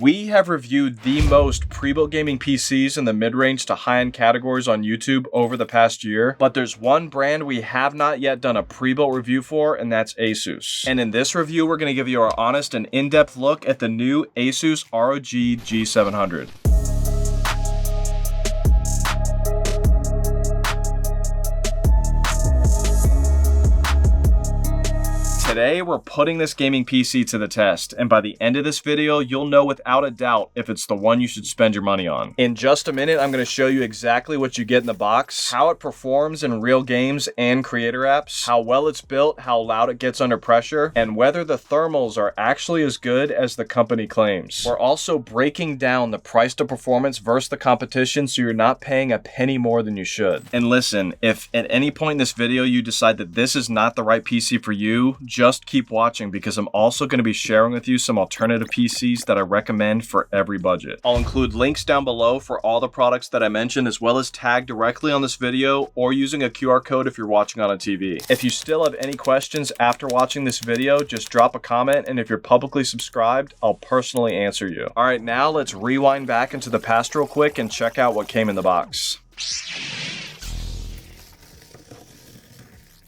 We have reviewed the most pre-built gaming PCs in the mid-range to high-end categories on YouTube over the past year, but there's one brand we have not yet done a pre-built review for, and that's ASUS. And in this review, we're going to give you our honest and in-depth look at the new ASUS ROG G700. Today, we're putting this gaming PC to the test, and by the end of this video, you'll know without a doubt if it's the one you should spend your money on. In just a minute, I'm going to show you exactly what you get in the box, how it performs in real games and creator apps, how well it's built, how loud it gets under pressure, and whether the thermals are actually as good as the company claims. We're also breaking down the price to performance versus the competition so you're not paying a penny more than you should. And listen, if at any point in this video you decide that this is not the right PC for you, just keep watching because I'm also going to be sharing with you some alternative PCs that I recommend for every budget. I'll include links down below for all the products that I mentioned, as well as tag directly on this video or using a QR code if you're watching on a TV. If you still have any questions after watching this video, just drop a comment, and if you're publicly subscribed, I'll personally answer you. All right, now let's rewind back into the past real quick and check out what came in the box.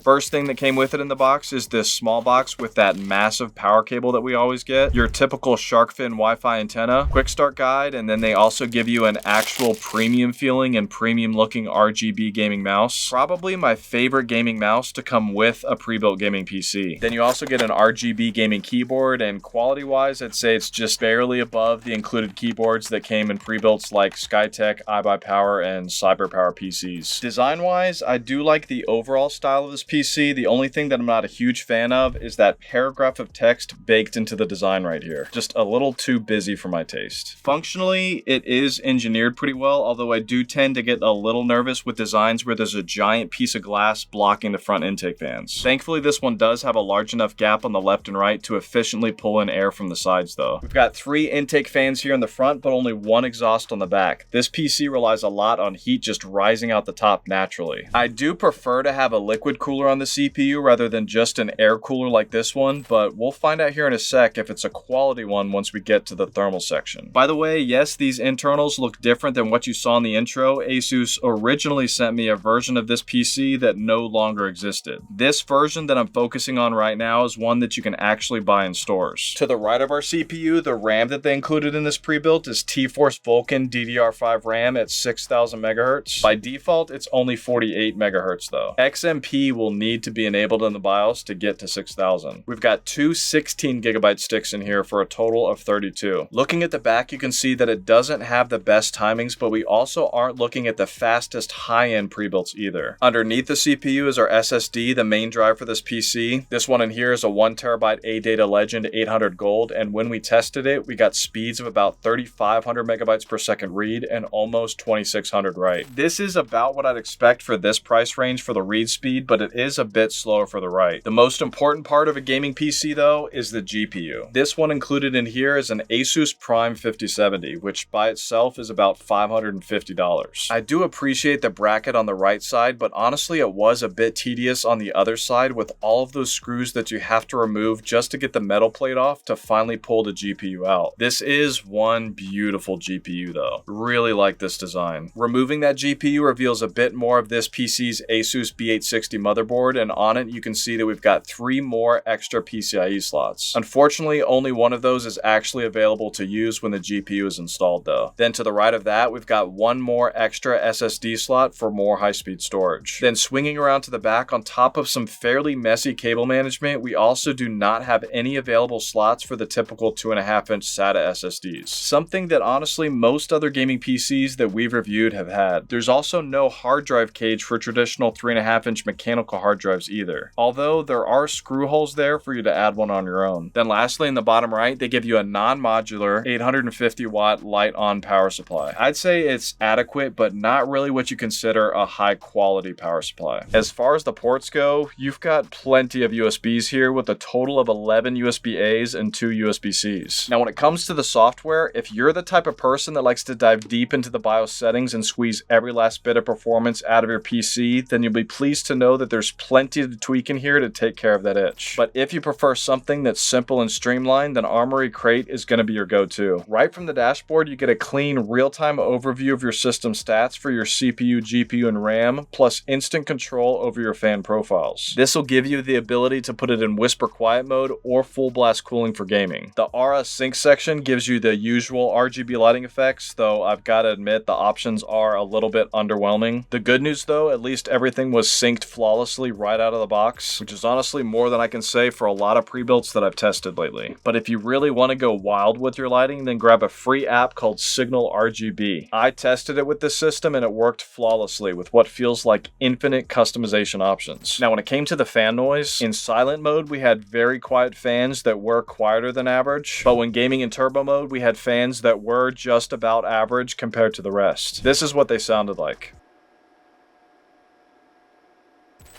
First thing that came with it in the box is this small box with that massive power cable that we always get, your typical shark fin Wi-Fi antenna, quick start guide, and then they also give you an actual premium feeling and premium looking RGB gaming mouse. Probably my favorite gaming mouse to come with a pre-built gaming PC. Then you also get an RGB gaming keyboard, and quality wise, I'd say it's just barely above the included keyboards that came in pre-builts like Skytech, iBUYPOWER, and Cyberpunk PCs. Design wise, I do like the overall style of this PC. The only thing that I'm not a huge fan of is that paragraph of text baked into the design right here. Just a little too busy for my taste. Functionally, it is engineered pretty well, although I do tend to get a little nervous with designs where there's a giant piece of glass blocking the front intake fans. Thankfully, this one does have a large enough gap on the left and right to efficiently pull in air from the sides though. We've got 3 intake fans here in the front, but only 1 exhaust on the back. This PC relies a lot on heat just rising out the top naturally. I do prefer to have a liquid cooler on the CPU rather than just an air cooler like this one, but we'll find out here in a sec if it's a quality one once we get to the thermal section. By the way, yes, these internals look different than what you saw in the intro. ASUS originally sent me a version of this PC that no longer existed. This version that I'm focusing on right now is one that you can actually buy in stores. To the right of our CPU, the RAM that they included in this pre-built is T-Force Vulkan DDR5 RAM at 6000 MHz. By default, it's only 48 MHz though. XMP will need to be enabled in the BIOS to get to 6000. We've got 2 16GB sticks in here for a total of 32. Looking at the back, you can see that it doesn't have the best timings, but we also aren't looking at the fastest high-end pre-builts either. Underneath the CPU is our SSD, the main drive for this PC. This one in here is a 1TB ADATA Legend 800 Gold, and when we tested it, we got speeds of about 3500 megabytes per second read and almost 2600 write. This is about what I'd expect for this price range for the read speed, but it is a bit slower for the write. The most important part of a gaming PC though is the GPU. This one included in here is an ASUS Prime 5070, which by itself is about $550. I do appreciate the bracket on the right side, but honestly it was a bit tedious on the other side with all of those screws that you have to remove just to get the metal plate off to finally pull the GPU out. This is one beautiful GPU though. Really like this design. Removing that GPU reveals a bit more of this PC's ASUS B860 motherboard, and on it you can see that we've got 3 more extra PCIe slots. Unfortunately, only one of those is actually available to use when the GPU is installed though. Then to the right of that, we've got 1 more extra SSD slot for more high-speed storage. Then swinging around to the back, on top of some fairly messy cable management, we also do not have any available slots for the typical 2.5-inch SATA SSDs. Something that honestly most other gaming PCs that we've reviewed have had. There's also no hard drive cage for traditional 3.5-inch mechanical hard drives either, although there are screw holes there for you to add one on your own. Then lastly, in the bottom right, they give you a non-modular 850 watt light on power supply. I'd say it's adequate, but not really what you consider a high quality power supply. As far as the ports go, you've got plenty of USBs here with a total of 11 USB-A's and 2 USB-C's. Now when it comes to the software, if you're the type of person that likes to dive deep into the BIOS settings and squeeze every last bit of performance out of your PC, then you'll be pleased to know that there's there's plenty to tweak in here to take care of that itch. But if you prefer something that's simple and streamlined, then Armory Crate is going to be your go-to. Right from the dashboard, you get a clean, real-time overview of your system stats for your CPU, GPU, and RAM, plus instant control over your fan profiles. This will give you the ability to put it in whisper quiet mode or full blast cooling for gaming. The Aura Sync section gives you the usual RGB lighting effects, though I've got to admit the options are a little bit underwhelming. The good news though, at least everything was synced flawlessly right out of the box, which is honestly more than I can say for a lot of pre-builts that I've tested lately. But if you really want to go wild with your lighting, then grab a free app called Signal RGB. I tested it with this system and it worked flawlessly with what feels like infinite customization options. Now when it came to the fan noise, in silent mode we had very quiet fans that were quieter than average, but when gaming in turbo mode we had fans that were just about average compared to the rest. This is what they sounded like.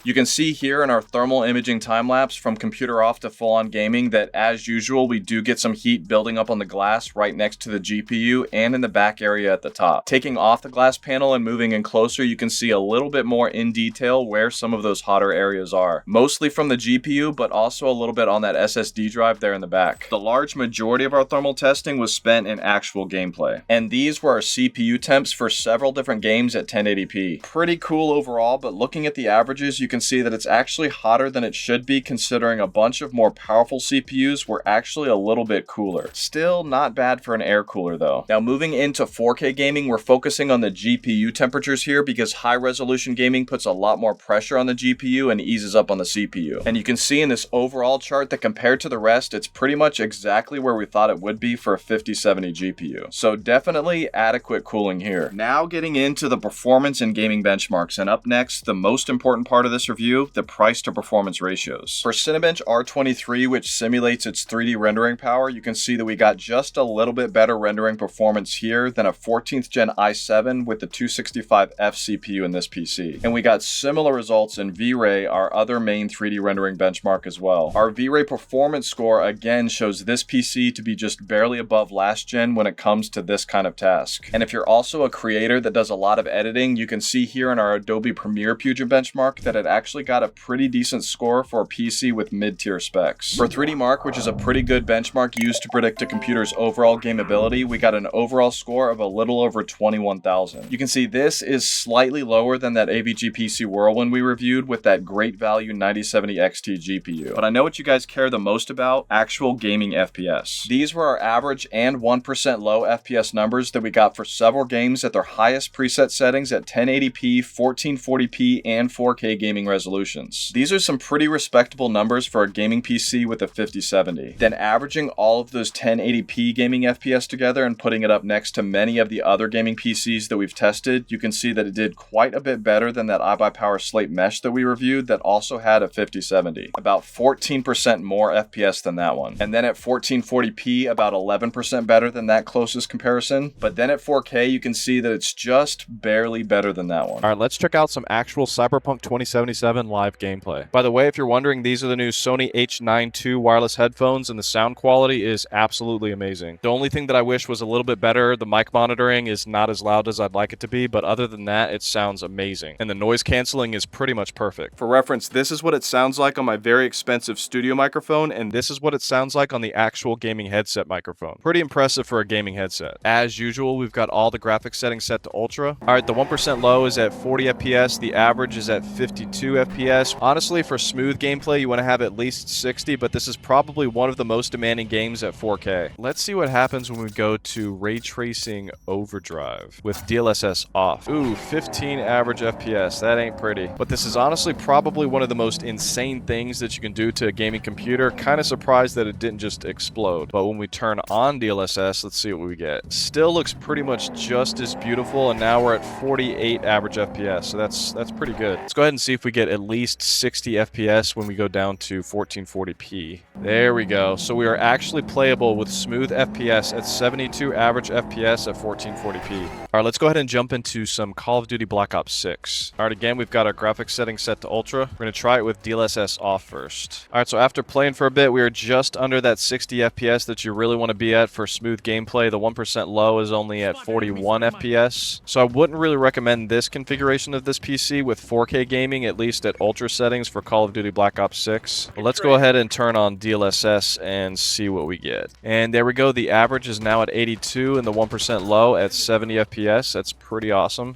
You can see here in our thermal imaging time-lapse from computer off to full-on gaming that, as usual, we do get some heat building up on the glass right next to the GPU and in the back area at the top. Taking off the glass panel and moving in closer, you can see a little bit more in detail where some of those hotter areas are. Mostly from the GPU, but also a little bit on that SSD drive there in the back. The large majority of our thermal testing was spent in actual gameplay. And these were our CPU temps for several different games at 1080p. Pretty cool overall, but looking at the averages, you can see that it's actually hotter than it should be considering a bunch of more powerful CPUs were actually a little bit cooler. Still not bad for an air cooler though. Now moving into 4K gaming, we're focusing on the GPU temperatures here because high resolution gaming puts a lot more pressure on the GPU and eases up on the CPU. And you can see in this overall chart that compared to the rest, it's pretty much exactly where we thought it would be for a 5070 GPU. So definitely adequate cooling here. Now getting into the performance and gaming benchmarks, and up next, the most important part of this review, the price to performance ratios. For Cinebench R23, which simulates its 3D rendering power, you can see that we got just a little bit better rendering performance here than a 14th gen i7 with the 265F CPU in this PC. And we got similar results in V-Ray, our other main 3D rendering benchmark as well. Our V-Ray performance score again shows this PC to be just barely above last gen when it comes to this kind of task. And if you're also a creator that does a lot of editing, you can see here in our Adobe Premiere Fusion benchmark that it actually got a pretty decent score for a PC with mid-tier specs. For 3D Mark, which is a pretty good benchmark used to predict a computer's overall gameability, we got an overall score of a little over 21,000. You can see this is slightly lower than that AVG PC Whirlwind we reviewed with that great value 9070 XT GPU. But I know what you guys care the most about, actual gaming FPS. These were our average and 1% low FPS numbers that we got for several games at their highest preset settings at 1080p, 1440p, and 4K gaming resolutions. These are some pretty respectable numbers for a gaming PC with a 5070. Then averaging all of those 1080p gaming FPS together and putting it up next to many of the other gaming PCs that we've tested, you can see that it did quite a bit better than that iBUYPOWER Slate Mesh that we reviewed that also had a 5070. About 14% more FPS than that one. And then at 1440p, about 11% better than that closest comparison. But then at 4K, you can see that it's just barely better than that one. All right, let's check out some actual Cyberpunk 2077 live gameplay. By the way, if you're wondering, these are the new Sony H9 II wireless headphones, and the sound quality is absolutely amazing. The only thing that I wish was a little bit better, the mic monitoring is not as loud as I'd like it to be, but other than that, it sounds amazing. And the noise canceling is pretty much perfect. For reference, this is what it sounds like on my very expensive studio microphone, and this is what it sounds like on the actual gaming headset microphone. Pretty impressive for a gaming headset. As usual, we've got all the graphics settings set to ultra. All right, the 1% low is at 40 FPS, the average is at 52 FPS. Honestly, for smooth gameplay, you want to have at least 60, but this is probably one of the most demanding games at 4K. Let's see what happens when we go to Ray Tracing Overdrive with DLSS off. Ooh, 15 average FPS. That ain't pretty. But this is honestly probably one of the most insane things that you can do to a gaming computer. Kind of surprised that it didn't just explode. But when we turn on DLSS, let's see what we get. Still looks pretty much just as beautiful, and now we're at 48 average FPS, so that's pretty good. Let's go ahead and see if we get at least 60 FPS when we go down to 1440p. There we go. So we are actually playable with smooth FPS at 72 average FPS at 1440p. All right, let's go ahead and jump into some Call of Duty Black Ops 6. All right, again, we've got our graphics settings set to ultra. We're going to try it with DLSS off first. All right, so after playing for a bit, we are just under that 60 FPS that you really want to be at for smooth gameplay. The 1% low is only at 41 FPS. So I wouldn't really recommend this configuration of this PC with 4K gaming, at least at ultra settings for Call of Duty Black Ops 6. Well, let's go ahead and turn on DLSS and see what we get. And there we go. The average is now at 82 and the 1% low at 70 FPS. That's pretty awesome.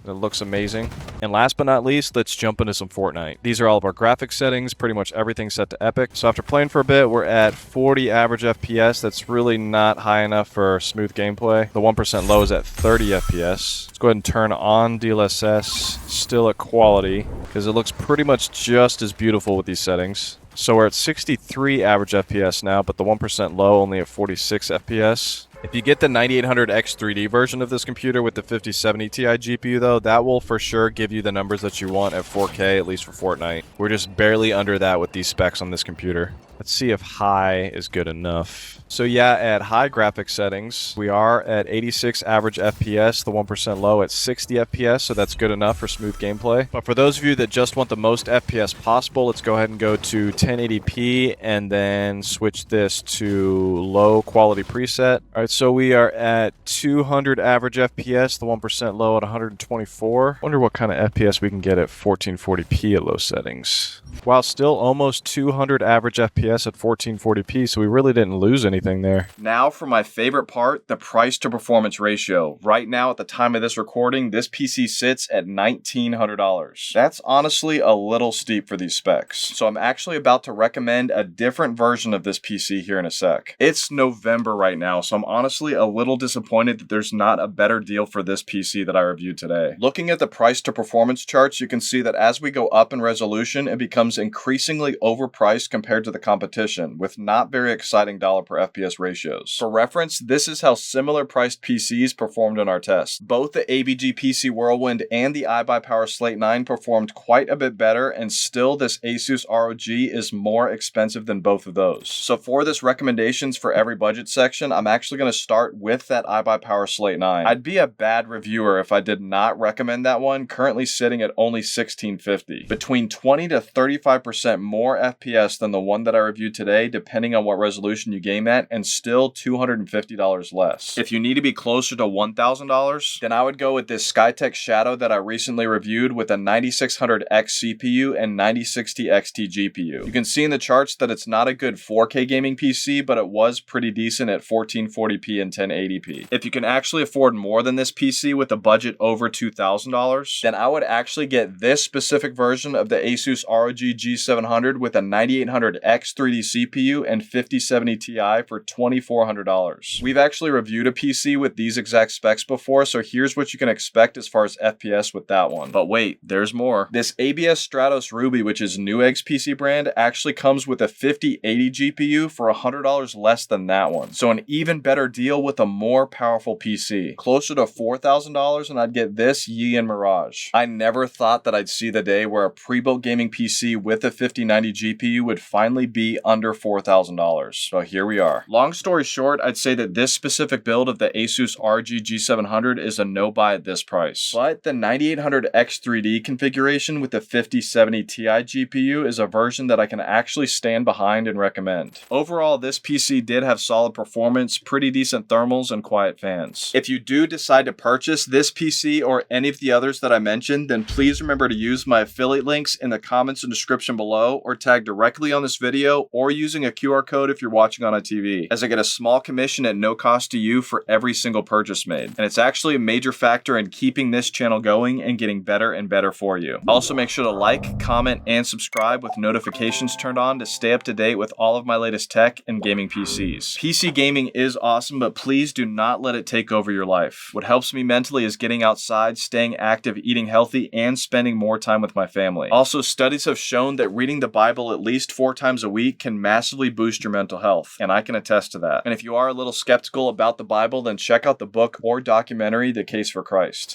It looks amazing. And last but not least, let's jump into some Fortnite. These are all of our graphics settings, pretty much everything set to epic. So after playing for a bit, we're at 40 average FPS. That's really not high enough for smooth gameplay. The 1% low is at 30 FPS. Let's go ahead and turn on DLSS, still at quality, because it looks pretty much just as beautiful with these settings. So we're at 63 average FPS now, but the 1% low only at 46 FPS. If you get the 9800X 3D version of this computer with the 5070 Ti GPU though, that will for sure give you the numbers that you want at 4K, at least for Fortnite. We're just barely under that with these specs on this computer. Let's see if high is good enough. So yeah, at high graphics settings, we are at 86 average FPS, the 1% low at 60 FPS, so that's good enough for smooth gameplay. But for those of you that just want the most FPS possible, let's go ahead and go to 1080p and then switch this to low quality preset. All right, so we are at 200 average FPS, the 1% low at 124. Wonder what kind of FPS we can get at 1440p at low settings. Wow, still almost 200 average FPS at 1440p, so we really didn't lose anything there. Now for my favorite part, the price to performance ratio. Right now at the time of this recording, this PC sits at $1,900. That's honestly a little steep for these specs. So I'm actually about to recommend a different version of this PC here in a sec. It's November right now, so I'm honestly a little disappointed that there's not a better deal for this PC that I reviewed today. Looking at the price to performance charts, you can see that as we go up in resolution, it becomes increasingly overpriced compared to the competition, with not very exciting dollar per FPS ratios. For reference, this is how similar priced PCs performed in our test. Both the ABG PC Whirlwind and the iBUYPOWER Slate 9 performed quite a bit better, and still this ASUS ROG is more expensive than both of those. So for this recommendations for every budget section, I'm actually going to start with that iBUYPOWER Slate 9. I'd be a bad reviewer if I did not recommend that one, currently sitting at only $1,650. Between 20 to 35% more FPS than the one that I reviewed today, depending on what resolution you game at, and still $250 less. If you need to be closer to $1,000, then I would go with this Skytech Shadow that I recently reviewed with a 9600X CPU and 9060 XT GPU. You can see in the charts that it's not a good 4K gaming PC, but it was pretty decent at 1440p and 1080p. If you can actually afford more than this PC with a budget over $2,000, then I would actually get this specific version of the ASUS ROG G700 with a 9800X 3D CPU and 5070 Ti for $2,400. We've actually reviewed a PC with these exact specs before, so here's what you can expect as far as FPS with that one. But wait, there's more. This ABS Stratos Ruby, which is Newegg's PC brand, actually comes with a 5080 GPU for $100 less than that one. So an even better deal with a more powerful PC. Closer to $4,000 and I'd get this Yi Mirage. I never thought that I'd see the day where a pre-built gaming PC with a 5090 GPU would finally be under $4,000. So here we are. Long story short, I'd say that this specific build of the ASUS ROG G700 is a no-buy at this price. But the 9800X 3D configuration with the 5070 Ti GPU is a version that I can actually stand behind and recommend. Overall, this PC did have solid performance, pretty decent thermals, and quiet fans. If you do decide to purchase this PC or any of the others that I mentioned, then please remember to use my affiliate links in the comments and description below, or tag directly on this video, or using a QR code if you're watching on a TV, as I get a small commission at no cost to you for every single purchase made. And it's actually a major factor in keeping this channel going and getting better and better for you. Also, make sure to like, comment, and subscribe with notifications turned on to stay up to date with all of my latest tech and gaming PCs. PC gaming is awesome, but please do not let it take over your life. What helps me mentally is getting outside, staying active, eating healthy, and spending more time with my family. Also, studies have shown that reading the Bible at least 4 times a week can massively boost your mental health, and I can attest to that. And if you are a little skeptical about the Bible, then check out the book or documentary, The Case for Christ.